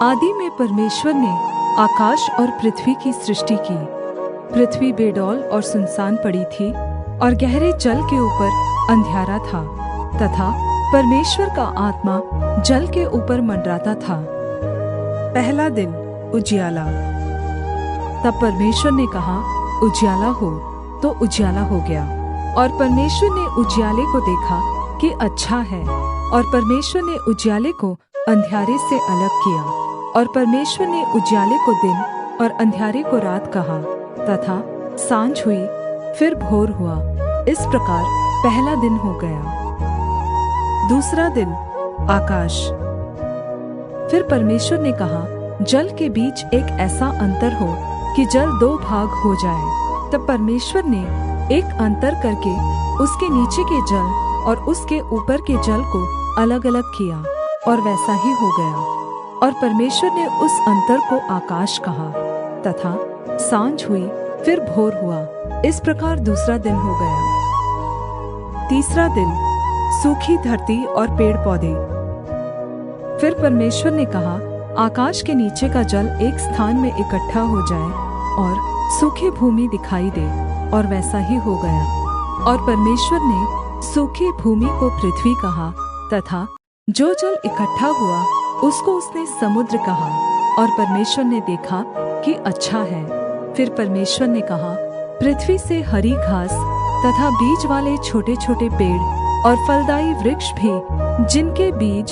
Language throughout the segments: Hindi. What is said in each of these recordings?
आदि में परमेश्वर ने आकाश और पृथ्वी की सृष्टि की। पृथ्वी बेडौल और सुनसान पड़ी थी और गहरे जल के ऊपर अंधियारा था, तथा परमेश्वर का आत्मा जल के ऊपर मंडराता था। पहला दिन उजियाला। तब परमेश्वर ने कहा, उजियाला हो, तो उजियाला हो गया। और परमेश्वर ने उजियाले को देखा कि अच्छा है, और परमेश्वर ने उजियाले को अंधियारे से अलग किया। और परमेश्वर ने उजियाले को दिन और अंधियारे को रात कहा, तथा सांझ हुई, फिर भोर हुआ। इस प्रकार पहला दिन हो गया। दूसरा दिन आकाश। फिर परमेश्वर ने कहा, जल के बीच एक ऐसा अंतर हो कि जल दो भाग हो जाए। तब परमेश्वर ने एक अंतर करके उसके नीचे के जल और उसके ऊपर के जल को अलग अलग किया, और वैसा ही हो गया। और परमेश्वर ने उस अंतर को आकाश कहा, तथा सांझ हुई, फिर भोर हुआ। इस प्रकार दूसरा दिन हो गया। तीसरा दिन सूखी धरती और पेड़ पौधे। फिर परमेश्वर ने कहा, आकाश के नीचे का जल एक स्थान में इकट्ठा हो जाए और सूखी भूमि दिखाई दे, और वैसा ही हो गया। और परमेश्वर ने सूखी भूमि को पृथ्वी कहा, तथा जो जल इकट्ठा हुआ उसको उसने समुद्र कहा। और परमेश्वर ने देखा कि अच्छा है। फिर परमेश्वर ने कहा, पृथ्वी से हरी घास तथा बीज वाले छोटे छोटे पेड़ और फलदायी वृक्ष भी, जिनके बीज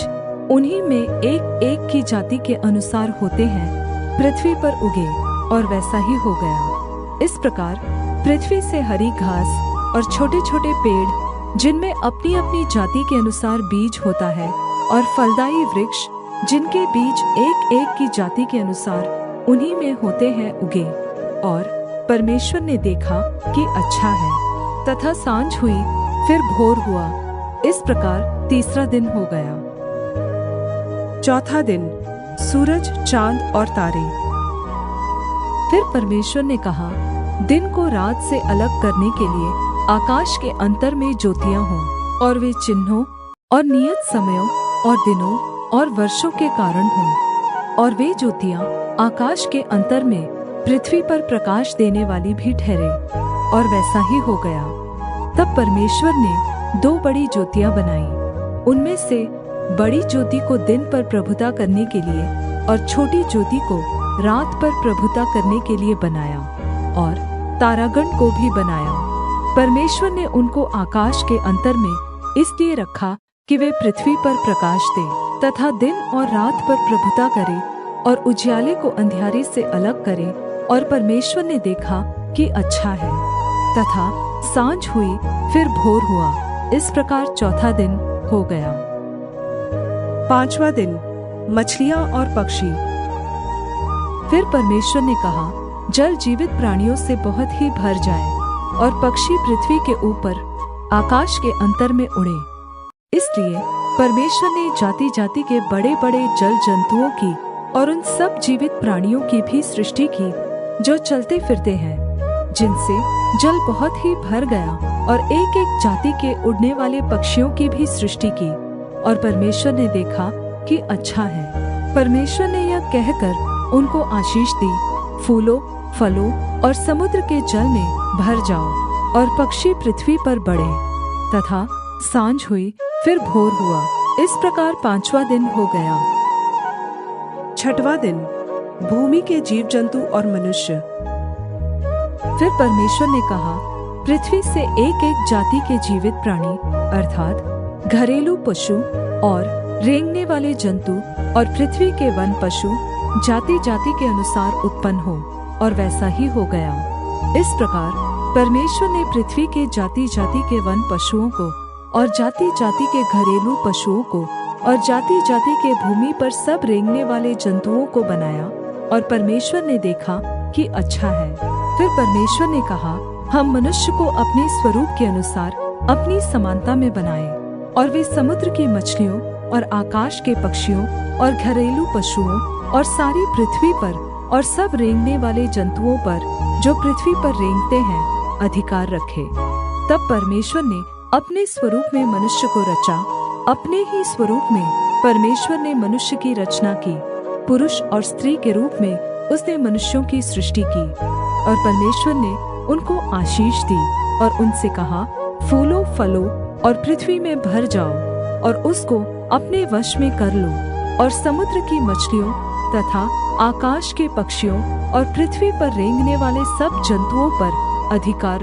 उन्हीं में एक एक की जाति के अनुसार होते हैं, पृथ्वी पर उगे, और वैसा ही हो गया। इस प्रकार पृथ्वी से हरी घास और छोटे छोटे पेड़, जिनमें अपनी अपनी जाति के अनुसार बीज होता है, और फलदायी वृक्ष, जिनके बीज एक एक की जाति के अनुसार उन्हीं में होते हैं, उगे। और परमेश्वर ने देखा कि अच्छा है। तथा सांझ हुई, फिर भोर हुआ। इस प्रकार तीसरा दिन हो गया। चौथा दिन सूरज, चांद और तारे। फिर परमेश्वर ने कहा, दिन को रात से अलग करने के लिए आकाश के अंतर में ज्योतियां हों, और वे चिन्हों और नियत समयों और दिनों और वर्षों के कारण हों। और वे ज्योतियां आकाश के अंतर में पृथ्वी पर प्रकाश देने वाली भी ठहरे, और वैसा ही हो गया। तब परमेश्वर ने दो बड़ी ज्योतियां बनाई। उनमें से बड़ी ज्योति को दिन पर प्रभुता करने के लिए, और छोटी ज्योति को रात पर प्रभुता करने के लिए बनाया, और तारागण को भी बनाया। परमेश्वर ने उनको आकाश के अंतर में इसलिए रखा कि वे पृथ्वी पर प्रकाश दे, तथा दिन और रात पर प्रभुता करे, और उजियाले को अंधियारे से अलग करे। और परमेश्वर ने देखा कि अच्छा है। तथा सांझ हुई, फिर भोर हुआ। इस प्रकार चौथा दिन हो गया। पांचवा दिन मछलियां और पक्षी। फिर परमेश्वर ने कहा, जल जीवित प्राणियों से बहुत ही भर जाए, और पक्षी पृथ्वी के ऊपर आकाश के अंतर में उड़े। इसलिए परमेश्वर ने जाति जाति के बड़े बड़े जल जंतुओं की और उन सब जीवित प्राणियों की भी सृष्टि की, जो चलते फिरते हैं, जिनसे जल बहुत ही भर गया, और एक एक जाति के उड़ने वाले पक्षियों की भी सृष्टि की। और परमेश्वर ने देखा कि अच्छा है। परमेश्वर ने यह कहकर उनको आशीष दी, फूलो, फलो और समुद्र के जल में भर जाओ, और पक्षी पृथ्वी पर बढ़े। तथा सांझ हुई, फिर भोर हुआ। इस प्रकार पांचवा दिन हो गया। छठवां दिन भूमि के जीव जंतु और मनुष्य। फिर परमेश्वर ने कहा, पृथ्वी से एक एक जाति के जीवित प्राणी, अर्थात घरेलू पशु और रेंगने वाले जंतु, और पृथ्वी के वन पशु जाति जाति के अनुसार उत्पन्न हो, और वैसा ही हो गया। इस प्रकार परमेश्वर ने पृथ्वी के जाति जाति के वन पशुओं को, और जाति जाति के घरेलू पशुओं को, और जाति जाति के भूमि पर सब रेंगने वाले जंतुओं को बनाया। और परमेश्वर ने देखा कि अच्छा है। फिर परमेश्वर ने कहा, हम मनुष्य को अपने स्वरूप के अनुसार अपनी समानता में बनाएं, और वे समुद्र की मछलियों और आकाश के पक्षियों और घरेलू पशुओं और सारी पृथ्वी पर और सब रेंगने वाले जंतुओं पर जो पृथ्वी पर रेंगते हैं अधिकार रखे। तब परमेश्वर ने अपने स्वरूप में मनुष्य को रचा, अपने ही स्वरूप में परमेश्वर ने मनुष्य की रचना की, पुरुष और स्त्री के रूप में उसने मनुष्यों की सृष्टि की। और परमेश्वर ने उनको आशीष दी और उनसे कहा, फूलो फलो और पृथ्वी में भर जाओ और उसको अपने वश में कर लो, और समुद्र की मछलियों तथा आकाश के पक्षियों और पृथ्वी पर रेंगने वाले सब जंतुओं पर अधिकार